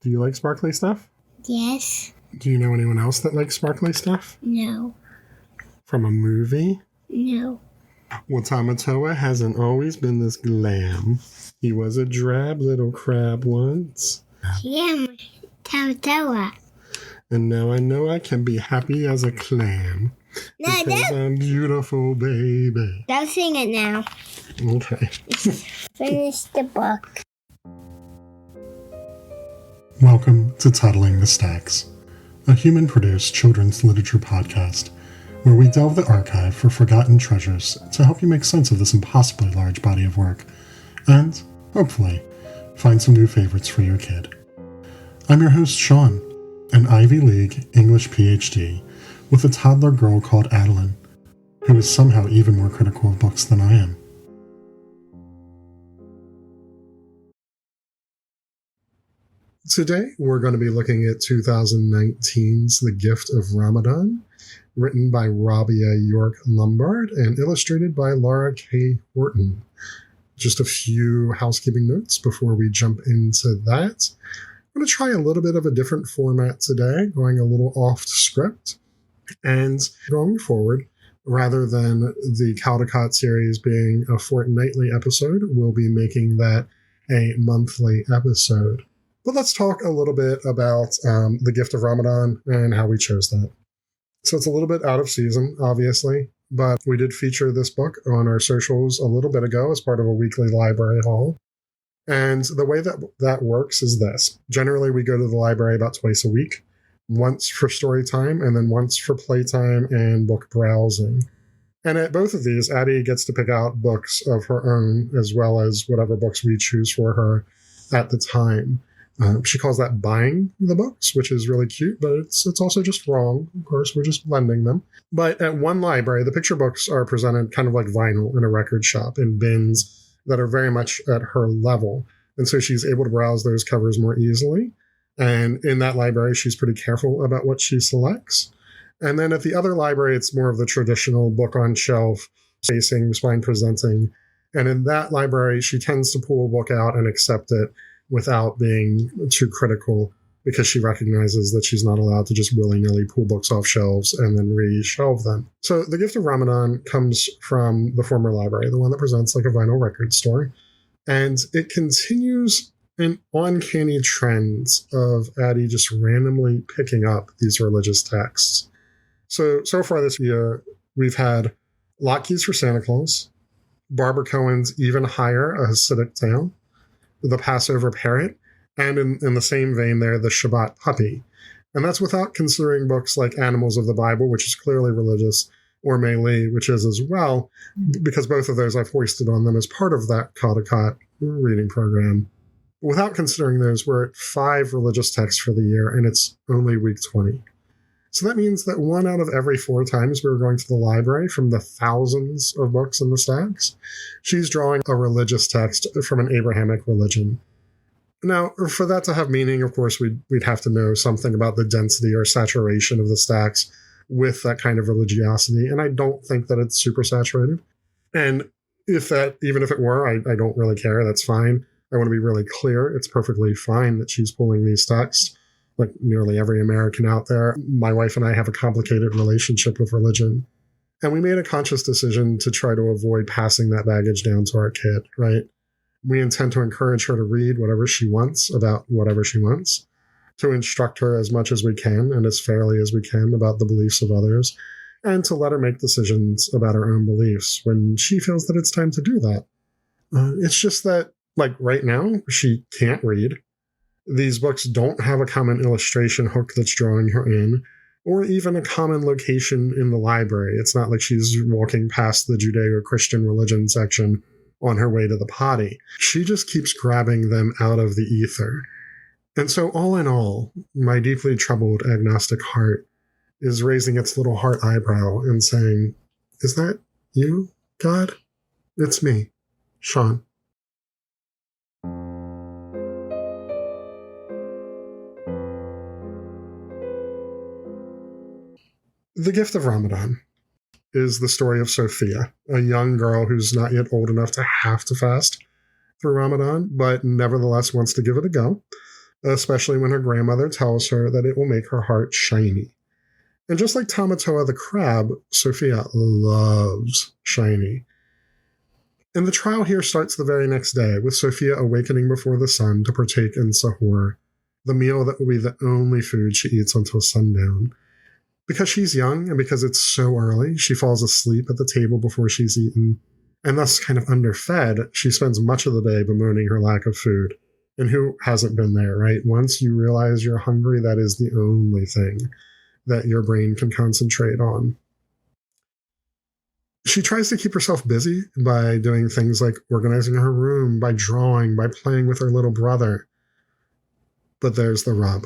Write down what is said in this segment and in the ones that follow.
Do you like sparkly stuff? Yes. Do you know anyone else that likes sparkly stuff? No. From a movie? No. Well, Tamatoa hasn't always been this glam. He was a drab little crab once. Yeah, Tamatoa. And now I know I can be happy as a clam. No, because I'm beautiful, baby. don't sing it now. Okay. Finish the book. Welcome to Toddling the Stacks, a human-produced children's literature podcast where we delve the archive for forgotten treasures to help you make sense of this impossibly large body of work and, hopefully, find some new favorites for your kid. I'm your host, Sean, an Ivy League English PhD with a toddler girl called Adeline, who is somehow even more critical of books than I am. Today, we're going to be looking at 2019's The Gift of Ramadan, written by Rabia York Lombard and illustrated by Laura K. Horton. Just a few housekeeping notes before we jump into that. I'm going to try a little bit of a different format today, going a little off script. And going forward, rather than the Caldecott series being a fortnightly episode, we'll be making that a monthly episode. But let's talk a little bit about The Gift of Ramadan and how we chose that. So it's a little bit out of season, obviously, but we did feature this book on our socials a little bit ago as part of a weekly library haul. And the way that works is this. Generally, we go to the library about twice a week, once for story time and then once for playtime and book browsing. And at both of these, Addie gets to pick out books of her own as well as whatever books we choose for her at the time. She calls that buying the books, which is really cute, but it's also just wrong. Of course, we're just lending them. But at one library, the picture books are presented kind of like vinyl in a record shop in bins that are very much at her level. And so she's able to browse those covers more easily. And in that library, she's pretty careful about what she selects. And then at the other library, it's more of the traditional book on shelf, spacing, spine presenting. And in that library, she tends to pull a book out and accept it without being too critical because she recognizes that she's not allowed to just willy-nilly pull books off shelves and then re-shelve them. So The Gift of Ramadan comes from the former library, the one that presents like a vinyl record store. And it continues an uncanny trend of Addie just randomly picking up these religious texts. So far this year, we've had Lotkeys for Santa Claus, Barbara Cohen's Even Higher, A Hasidic Tale, The Passover Parrot, and in the same vein there, The Shabbat Puppy. And that's without considering books like Animals of the Bible, which is clearly religious, or Meili, which is as well, because both of those I've hoisted on them as part of that Caldecott reading program. Without considering those, we're at 5 religious texts for the year, and it's only week 20. So that means that 1 out of every 4 times we were going to the library from the thousands of books in the stacks, she's drawing a religious text from an Abrahamic religion. Now, for that to have meaning, of course, we'd have to know something about the density or saturation of the stacks with that kind of religiosity, and I don't think that it's super saturated. And even if it were, I don't really care. That's fine. I want to be really clear. It's perfectly fine that she's pulling these texts. Like nearly every American out there, my wife and I have a complicated relationship with religion. And we made a conscious decision to try to avoid passing that baggage down to our kid, right? We intend to encourage her to read whatever she wants about whatever she wants, to instruct her as much as we can and as fairly as we can about the beliefs of others, and to let her make decisions about her own beliefs when she feels that it's time to do that. It's just that, like right now, she can't read. These books don't have a common illustration hook that's drawing her in, or even a common location in the library. It's not like she's walking past the Judeo-Christian religion section on her way to the potty. She just keeps grabbing them out of the ether. And so all in all, my deeply troubled agnostic heart is raising its little heart eyebrow and saying, "Is that you, God?" It's me, Sean. The Gift of Ramadan is the story of Sophia, a young girl who's not yet old enough to have to fast through Ramadan, but nevertheless wants to give it a go. especially when her grandmother tells her that it will make her heart shiny. And just like Tamatoa the crab, Sophia loves shiny. And the trial here starts the very next day, with Sophia awakening before the sun to partake in sahur, the meal that will be the only food she eats until sundown. Because she's young and because it's so early, she falls asleep at the table before she's eaten, and thus kind of underfed. She spends much of the day bemoaning her lack of food. And who hasn't been there, right? Once you realize you're hungry, that is the only thing that your brain can concentrate on. She tries to keep herself busy by doing things like organizing her room, by drawing, by playing with her little brother. But there's the rub.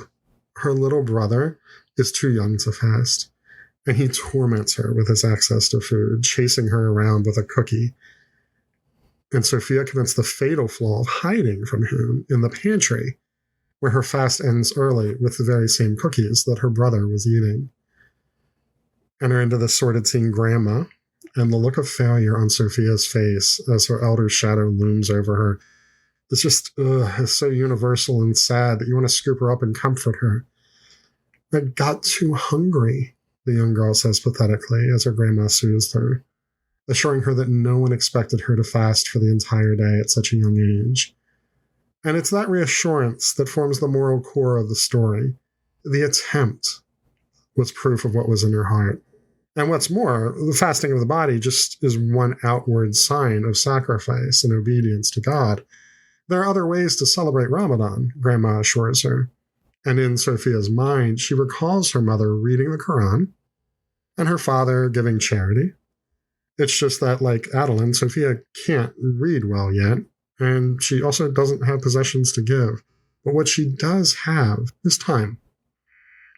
Her little brother is too young to fast, and he torments her with his access to food, chasing her around with a cookie. And Sophia commits the fatal flaw of hiding from him in the pantry, where her fast ends early with the very same cookies that her brother was eating. Enter into the sordid scene Grandma, and the look of failure on Sophia's face as her elder shadow looms over her. It's just is so universal and sad that you want to scoop her up and comfort her. I got too hungry, the young girl says pathetically as her grandma soothes her, assuring her that no one expected her to fast for the entire day at such a young age. And it's that reassurance that forms the moral core of the story. The attempt was proof of what was in her heart. And what's more, the fasting of the body just is one outward sign of sacrifice and obedience to God. There are other ways to celebrate Ramadan, Grandma assures her. And in Sophia's mind, she recalls her mother reading the Quran and her father giving charity. It's just that, like Adeline, Sophia can't read well yet, and she also doesn't have possessions to give. But what she does have is time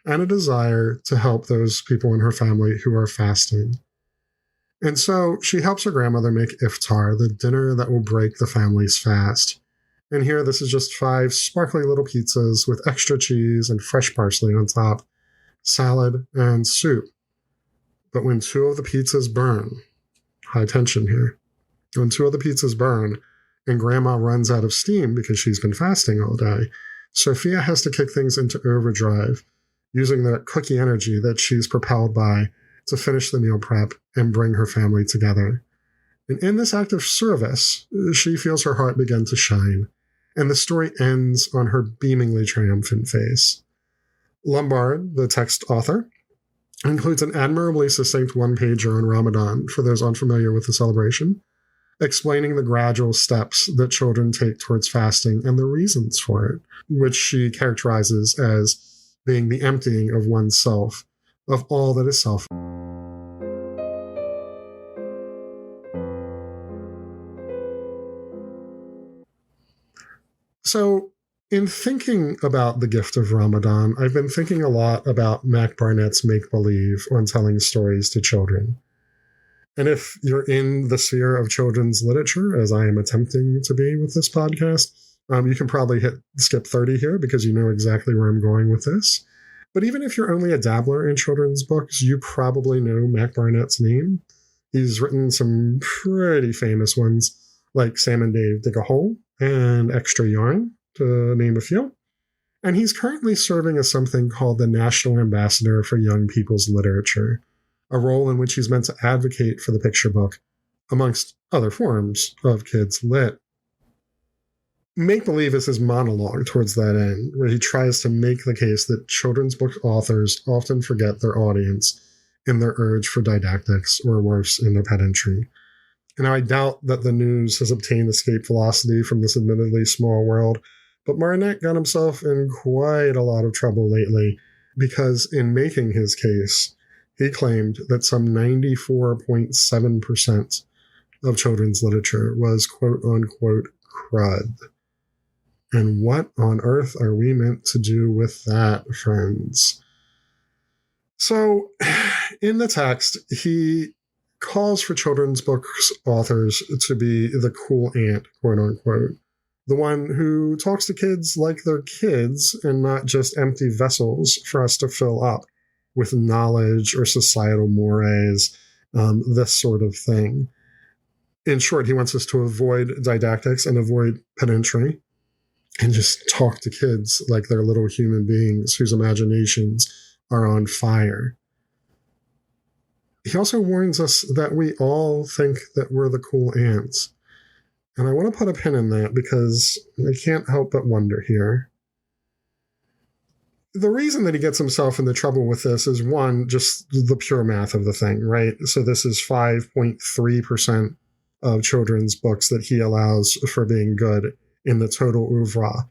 and a desire to help those people in her family who are fasting. And so she helps her grandmother make iftar, the dinner that will break the family's fast. And here, this is just 5 sparkly little pizzas with extra cheese and fresh parsley on top, salad, and soup. But when 2 of the pizzas burn, high tension here, when 2 of the pizzas burn and Grandma runs out of steam because she's been fasting all day, Sophia has to kick things into overdrive, using the cookie energy that she's propelled by to finish the meal prep and bring her family together. And in this act of service, she feels her heart begin to shine, and the story ends on her beamingly triumphant face. Lombard, the text author, includes an admirably succinct one-pager on Ramadan for those unfamiliar with the celebration, explaining the gradual steps that children take towards fasting and the reasons for it, which she characterizes as being the emptying of oneself of all that is self. So, in thinking about the gift of Ramadan, I've been thinking a lot about Mac Barnett's make-believe on telling stories to children. And if you're in the sphere of children's literature, as I am attempting to be with this podcast, you can probably hit skip 30 here because you know exactly where I'm going with this. But even if you're only a dabbler in children's books, you probably know Mac Barnett's name. He's written some pretty famous ones like Sam and Dave Dig a Hole and Extra Yarn, to name a few. And he's currently serving as something called the National Ambassador for Young People's Literature, a role in which he's meant to advocate for the picture book, amongst other forms of kids' lit. Make-Believe is his monologue towards that end, where he tries to make the case that children's book authors often forget their audience in their urge for didactics, or worse, in their pedantry. And I doubt that the news has obtained escape velocity from this admittedly small world, but Barnett got himself in quite a lot of trouble lately, because in making his case, he claimed that some 94.7% of children's literature was quote-unquote crud. And what on earth are we meant to do with that, friends? So, in the text, he calls for children's books authors to be the cool aunt, quote-unquote, the one who talks to kids like they're kids and not just empty vessels for us to fill up with knowledge or societal mores, this sort of thing. In short, he wants us to avoid didactics and avoid pedantry, and just talk to kids like they're little human beings whose imaginations are on fire. He also warns us that we all think that we're the cool ants. And I want to put a pin in that because I can't help but wonder here. The reason that he gets himself into trouble with this is, one, just the pure math of the thing, right? So this is 5.3% of children's books that he allows for being good in the total oeuvre.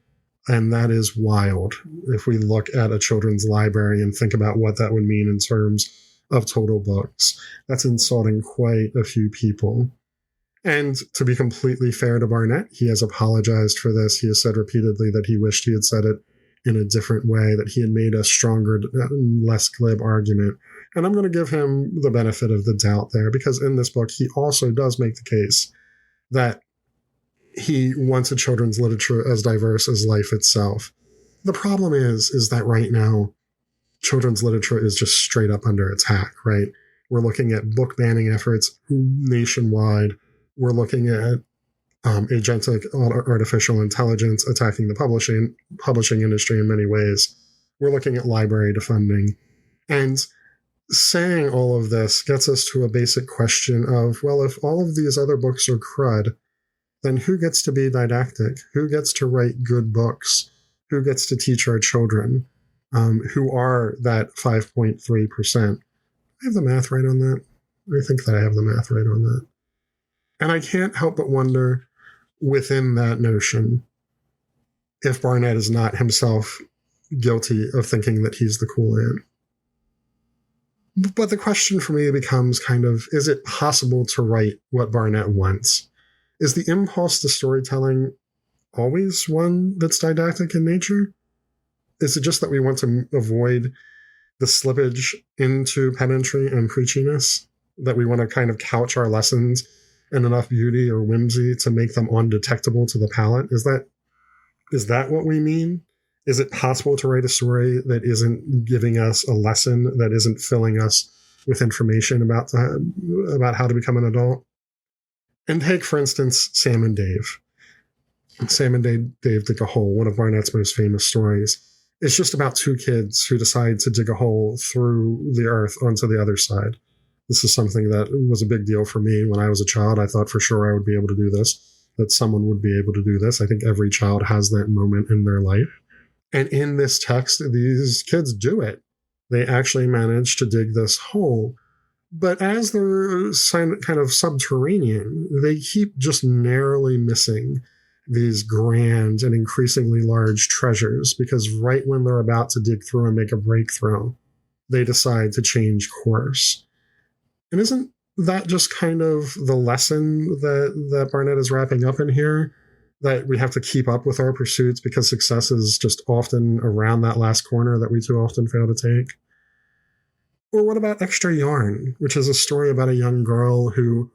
And that is wild if we look at a children's library and think about what that would mean in terms of total books. That's insulting quite a few people. And to be completely fair to Barnett, he has apologized for this. He has said repeatedly that he wished he had said it in a different way, that he had made a stronger, less glib argument. And I'm going to give him the benefit of the doubt there, because in this book, he also does make the case that he wants a children's literature as diverse as life itself. The problem is that right now, children's literature is just straight up under attack, right? We're looking at book banning efforts nationwide. We're looking at agentic artificial intelligence attacking the publishing industry in many ways. We're looking at library defunding. And saying all of this gets us to a basic question of, well, if all of these other books are crud, then who gets to be didactic? Who gets to write good books? Who gets to teach our children? Who are that 5.3%? I have the math right on that. I think that I have the math right on that. And I can't help but wonder, within that notion, if Barnett is not himself guilty of thinking that he's the cool ant. But the question for me becomes kind of, is it possible to write what Barnett wants? Is the impulse to storytelling always one that's didactic in nature? Is it just that we want to avoid the slippage into pedantry and preachiness? That we want to kind of couch our lessons in enough beauty or whimsy to make them undetectable to the palate? Is that what we mean? Is it possible to write a story that isn't giving us a lesson, that isn't filling us with information about how to become an adult? And take, for instance, Sam and Dave. Sam and Dave dig a hole, one of Barnett's most famous stories. It's just about two kids who decide to dig a hole through the earth onto the other side. This is something that was a big deal for me when I was a child. I thought for sure I would be able to do this, that someone would be able to do this. I think every child has that moment in their life. And in this text, these kids do it. They actually manage to dig this hole. But as they're kind of subterranean, they keep just narrowly missing these grand and increasingly large treasures, because right when they're about to dig through and make a breakthrough, they decide to change course. And isn't that just kind of the lesson that Barnett is wrapping up in here? That we have to keep up with our pursuits because success is just often around that last corner that we too often fail to take? Or what about Extra Yarn, which is a story about a young girl who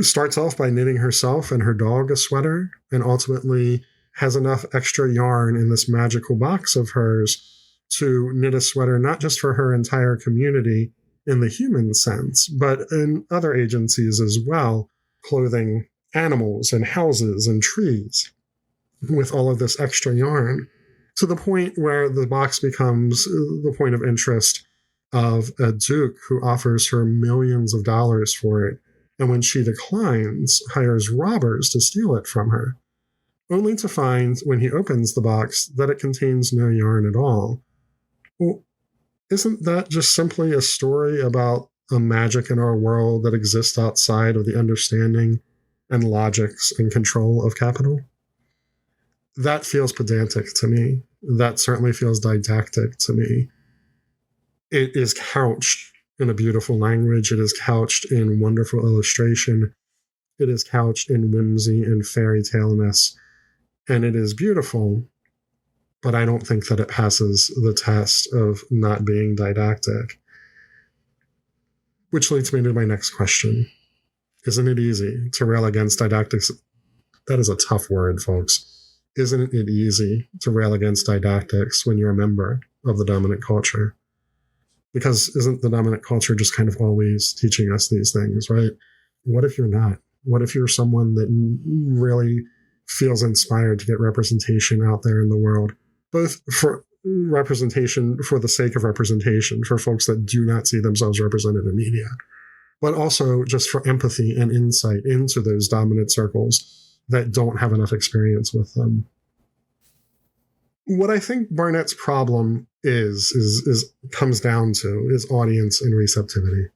starts off by knitting herself and her dog a sweater, and ultimately has enough extra yarn in this magical box of hers to knit a sweater not just for her entire community in the human sense, but in other agencies as well, clothing animals and houses and trees with all of this extra yarn, to the point where the box becomes the point of interest of a duke who offers her millions of dollars for it, and when she declines, hires robbers to steal it from her, only to find, when he opens the box, that it contains no yarn at all. Well, isn't that just simply a story about a magic in our world that exists outside of the understanding and logics and control of capital? That feels pedantic to me. That certainly feels didactic to me. It is couched in a beautiful language. It is couched in wonderful illustration. It is couched in whimsy and fairy tale-ness. And it is beautiful, but I don't think that it passes the test of not being didactic. Which leads me to my next question. Isn't it easy to rail against didactics? That is a tough word, folks. Isn't it easy to rail against didactics when you're a member of the dominant culture? Because isn't the dominant culture just kind of always teaching us these things, right? What if you're not? What if you're someone that really feels inspired to get representation out there in the world, both for representation for the sake of representation for folks that do not see themselves represented in media, but also just for empathy and insight into those dominant circles that don't have enough experience with them. What I think Barnett's problem comes down to is audience and receptivity.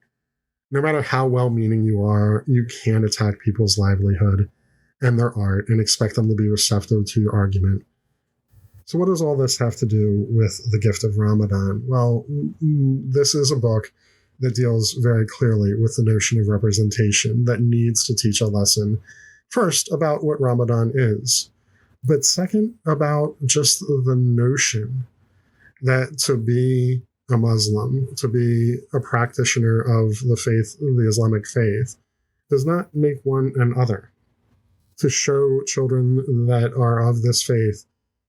No matter how well-meaning you are, you can't attack people's livelihood and their art and expect them to be receptive to your argument. So what does all this have to do with The Gift of Ramadan? Well, this is a book that deals very clearly with the notion of representation that needs to teach a lesson, first, about what Ramadan is, but second, about just the notion that to be a Muslim, to be a practitioner of the faith, the Islamic faith, does not make one an other. To show children that are of this faith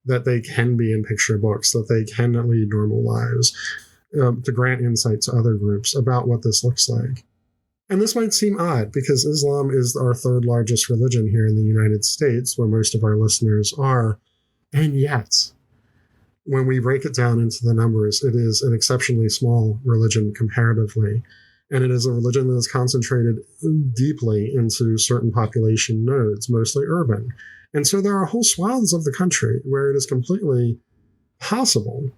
that they can be in picture books, that they can lead normal lives, to grant insight to other groups about what this looks like. And this might seem odd because Islam is our third largest religion here in the United States, where most of our listeners are. And yet, when we break it down into the numbers, it is an exceptionally small religion comparatively. And it is a religion that is concentrated deeply into certain population nodes, mostly urban. And so there are whole swaths of the country where it is completely possible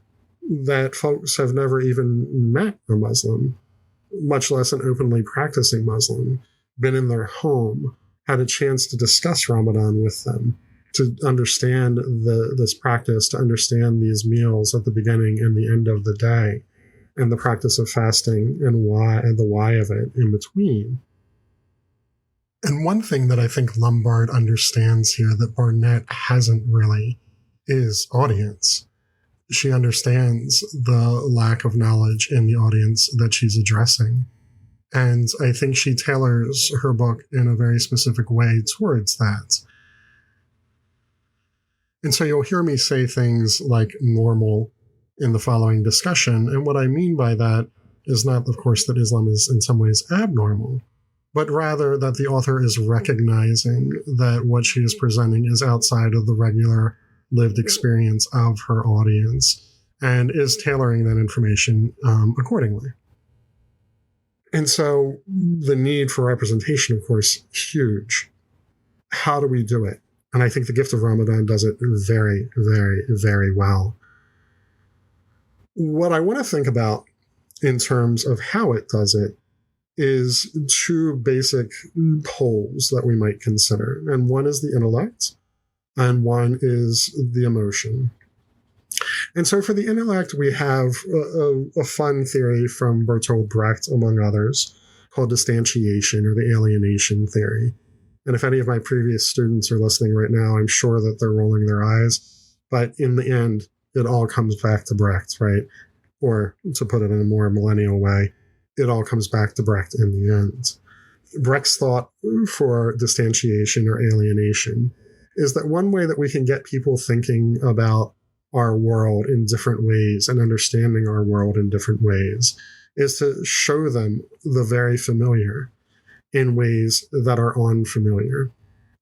that folks have never even met a Muslim, much less an openly practicing Muslim, been in their home, had a chance to discuss Ramadan with them, to understand this practice, to understand these meals at the beginning and the end of the day, and the practice of fasting and the why of it in between. And one thing that I think Lombard understands here that Barnett hasn't really is audience. She understands the lack of knowledge in the audience that she's addressing. And I think she tailors her book in a very specific way towards that. And so you'll hear me say things like normal in the following discussion. And what I mean by that is not, of course, that Islam is in some ways abnormal, but rather that the author is recognizing that what she is presenting is outside of the regular lived experience of her audience and is tailoring that information accordingly. And so the need for representation, of course, huge. How do we do it? And I think The Gift of Ramadan does it very, very, very well. What I want to think about in terms of how it does it is two basic poles that we might consider. And one is the intellect, and one is the emotion. And so for the intellect, we have a fun theory from Bertolt Brecht, among others, called distantiation or the alienation theory. And if any of my previous students are listening right now, I'm sure that they're rolling their eyes. But in the end, it all comes back to Brecht, right? Or to put it in a more millennial way, it all comes back to Brecht in the end. Brecht's thought for distantiation or alienation is that one way that we can get people thinking about our world in different ways and understanding our world in different ways is to show them the very familiar in ways that are unfamiliar.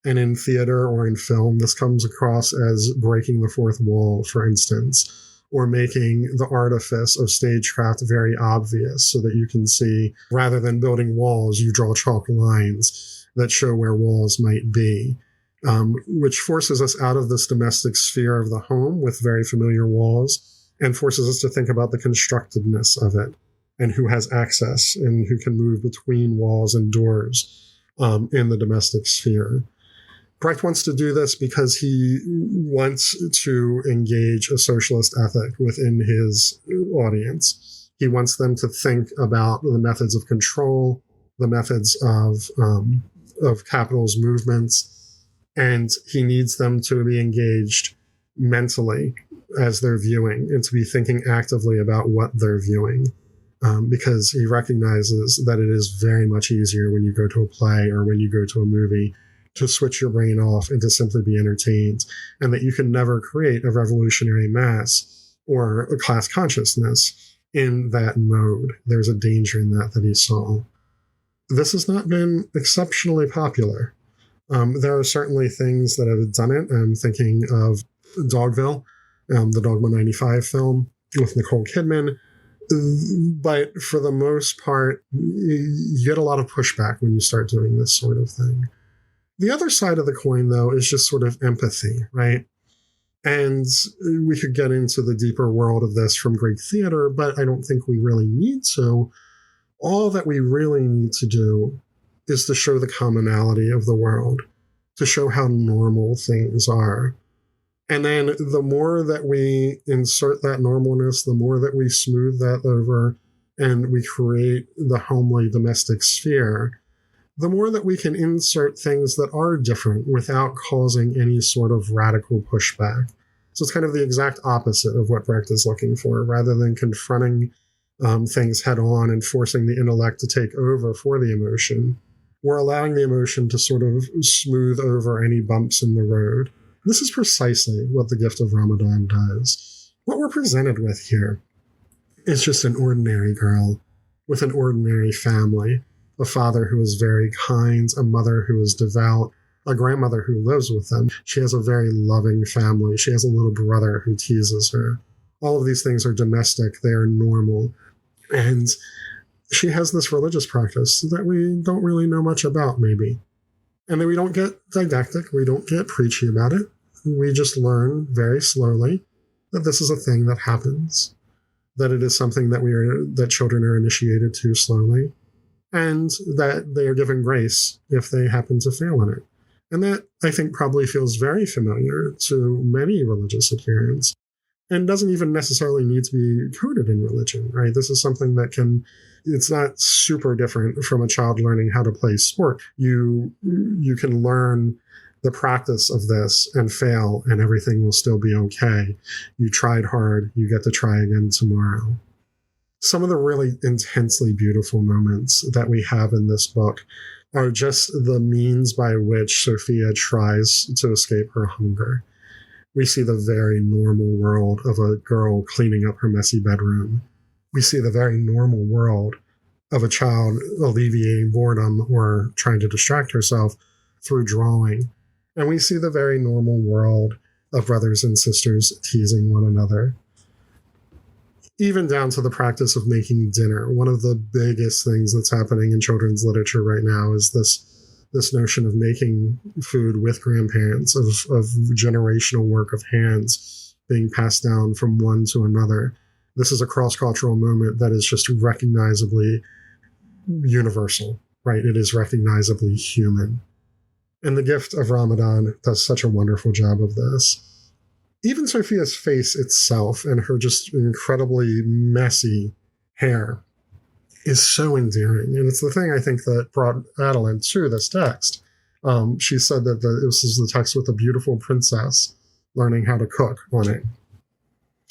And in theater or in film, this comes across as breaking the fourth wall, for instance, or making the artifice of stagecraft very obvious so that you can see, rather than building walls, you draw chalk lines that show where walls might be, which forces us out of this domestic sphere of the home with very familiar walls and forces us to think about the constructedness of it and who has access and who can move between walls and doors in the domestic sphere. Brecht wants to do this because he wants to engage a socialist ethic within his audience. He wants them to think about the methods of control, the methods of capital's movements, and he needs them to be engaged mentally as they're viewing and to be thinking actively about what they're viewing. Because he recognizes that it is very much easier when you go to a play or when you go to a movie to switch your brain off and to simply be entertained, and that you can never create a revolutionary mass or a class consciousness in that mode. There's a danger in that he saw. This has not been exceptionally popular There are certainly things that have done it. I'm thinking of Dogville, the Dogma 95 film with Nicole Kidman. But for the most part, you get a lot of pushback when you start doing this sort of thing. The other side of the coin, though, is just sort of empathy, right? And we could get into the deeper world of this from Greek theater, but I don't think we really need to. All that we really need to do is to show the commonality of the world, to show how normal things are. And then the more that we insert that normalness, the more that we smooth that over and we create the homely domestic sphere, the more that we can insert things that are different without causing any sort of radical pushback. So it's kind of the exact opposite of what Brecht is looking for. Rather than confronting things head on and forcing the intellect to take over for the emotion, we're allowing the emotion to sort of smooth over any bumps in the road. This is precisely what the Gift of Ramadan does. What we're presented with here is just an ordinary girl with an ordinary family, a father who is very kind, a mother who is devout, a grandmother who lives with them. She has a very loving family. She has a little brother who teases her. All of these things are domestic. They are normal. And she has this religious practice that we don't really know much about, maybe. And then we don't get didactic. We don't get preachy about it. We just learn very slowly that this is a thing that happens, that it is something that children are initiated to slowly, and that they are given grace if they happen to fail in it. And that, I think, probably feels very familiar to many religious adherents and doesn't even necessarily need to be coded in religion, right? This is something that it's not super different from a child learning how to play sport. You can learn the practice of this and fail, and everything will still be okay. You tried hard, you get to try again tomorrow. Some of the really intensely beautiful moments that we have in this book are just the means by which Sophia tries to escape her hunger. We see the very normal world of a girl cleaning up her messy bedroom. We see the very normal world of a child alleviating boredom or trying to distract herself through drawing. And we see the very normal world of brothers and sisters teasing one another. Even down to the practice of making dinner. One of the biggest things that's happening in children's literature right now is this notion of making food with grandparents, of generational work of hands being passed down from one to another. This is a cross-cultural moment that is just recognizably universal, right? It is recognizably human. And the Gift of Ramadan does such a wonderful job of this. Even Sophia's face itself and her just incredibly messy hair is so endearing. And it's the thing, I think, that brought Adeline to this text. She said that this is the text with a beautiful princess learning how to cook on it.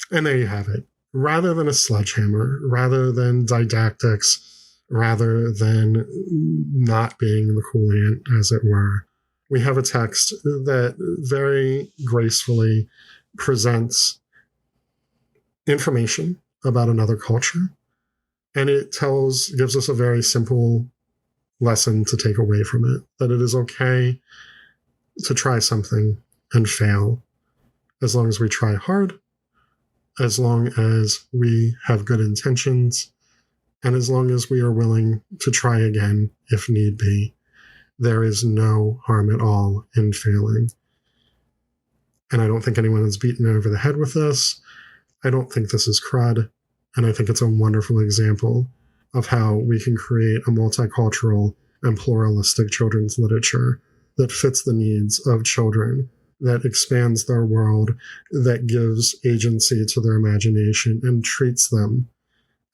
And there you have it. Rather than a sledgehammer, rather than didactics, rather than not being the cool aunt, as it were, we have a text that very gracefully presents information about another culture. And it gives us a very simple lesson to take away from it, that it is okay to try something and fail, as long as we try hard, as long as we have good intentions, and as long as we are willing to try again if need be. There is no harm at all in failing. And I don't think anyone is beaten over the head with this. I don't think this is crud. And I think it's a wonderful example of how we can create a multicultural and pluralistic children's literature that fits the needs of children, that expands their world, that gives agency to their imagination and treats them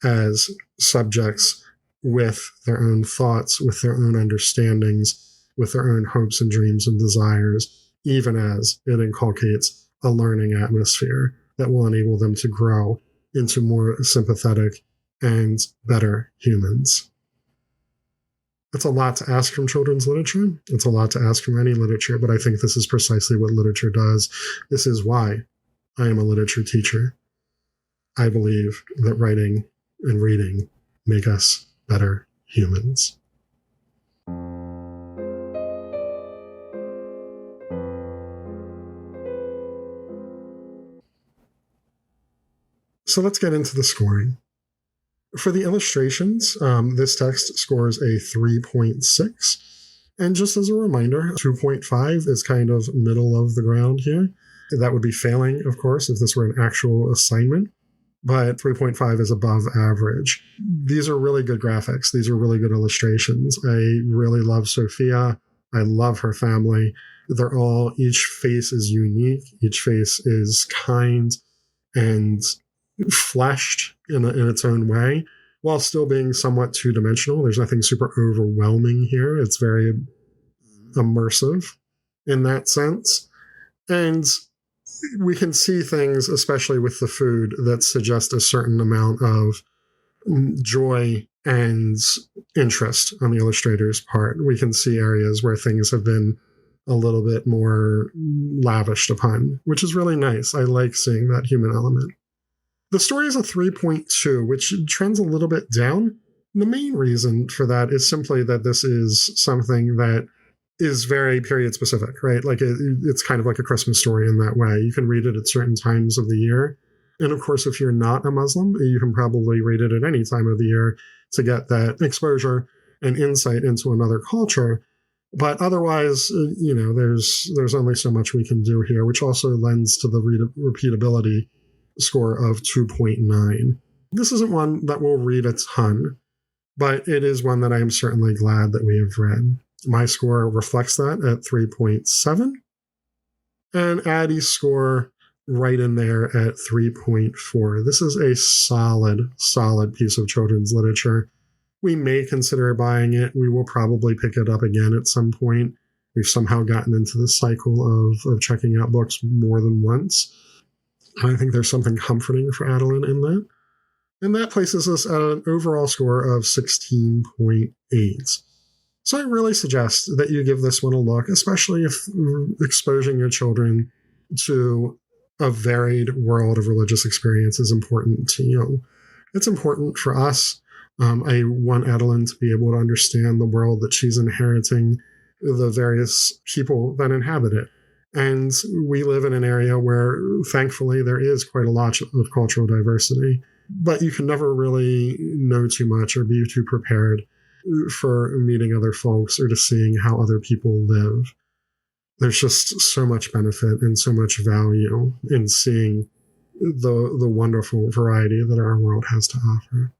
as subjects with their own thoughts, with their own understandings, with their own hopes and dreams and desires, even as it inculcates a learning atmosphere that will enable them to grow into more sympathetic and better humans. It's a lot to ask from children's literature. It's a lot to ask from any literature, but I think this is precisely what literature does. This is why I am a literature teacher. I believe that writing and reading make us better humans. So let's get into the scoring. For the illustrations, this text scores a 3.6. And just as a reminder, 2.5 is kind of middle of the ground here. That would be failing, of course, if this were an actual assignment. But 3.5 is above average. These are really good graphics. These are really good illustrations. I really love Sophia. I love her family. Each face is unique. Each face is kind and fleshed in its own way, while still being somewhat two-dimensional. There's nothing super overwhelming here. It's very immersive in that sense. And we can see things, especially with the food, that suggest a certain amount of joy and interest on the illustrator's part. We can see areas where things have been a little bit more lavished upon, which is really nice. I like seeing that human element. The story is a 3.2, which trends a little bit down. The main reason for that is simply that this is something that is very period specific, right? Like it's kind of like a Christmas story in that way. You can read it at certain times of the year. And of course, if you're not a Muslim, you can probably read it at any time of the year to get that exposure and insight into another culture. But otherwise, there's only so much we can do here, which also lends to the repeatability score of 2.9. This isn't one that we'll read a ton, but it is one that I am certainly glad that we have read. My score reflects that at 3.7, and Addie's score right in there at 3.4. This is a solid piece of children's literature. We may consider buying it. We will probably pick it up again at some point. We've somehow gotten into the cycle of checking out books more than once. And I think there's something comforting for Adeline in that. And that places us at an overall score of 16.8. So I really suggest that you give this one a look, especially if exposing your children to a varied world of religious experience is important to you. It's important for us. I want Adeline to be able to understand the world that she's inheriting, the various people that inhabit it. And we live in an area where, thankfully, there is quite a lot of cultural diversity. But you can never really know too much or be too prepared for meeting other folks or to seeing how other people live. There's just so much benefit and so much value in seeing the wonderful variety that our world has to offer.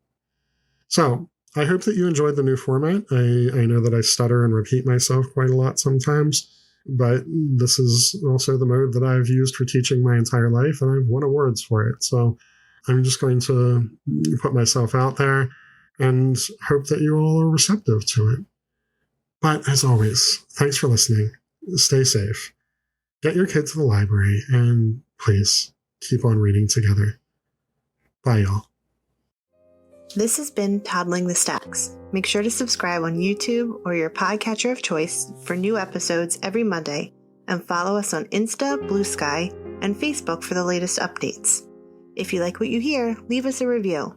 So I hope that you enjoyed the new format. I know that I stutter and repeat myself quite a lot sometimes, but this is also the mode that I've used for teaching my entire life, and I've won awards for it. So I'm just going to put myself out there and hope that you all are receptive to it. But as always, thanks for listening. Stay safe. Get your kid to the library, and please keep on reading together. Bye, y'all. This has been Toddling the Stacks. Make sure to subscribe on YouTube or your podcatcher of choice for new episodes every Monday, and follow us on Insta, Blue Sky, and Facebook for the latest updates. If you like what you hear, leave us a review.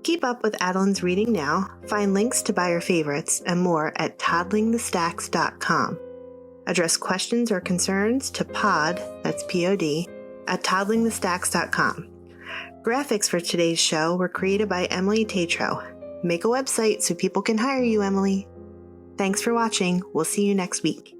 Keep up with Adeline's reading now, find links to buy your favorites, and more at toddlingthestacks.com. Address questions or concerns to pod, that's P-O-D, at toddlingthestacks.com. Graphics for today's show were created by Emily Tatro. Make a website so people can hire you, Emily. Thanks for watching. We'll see you next week.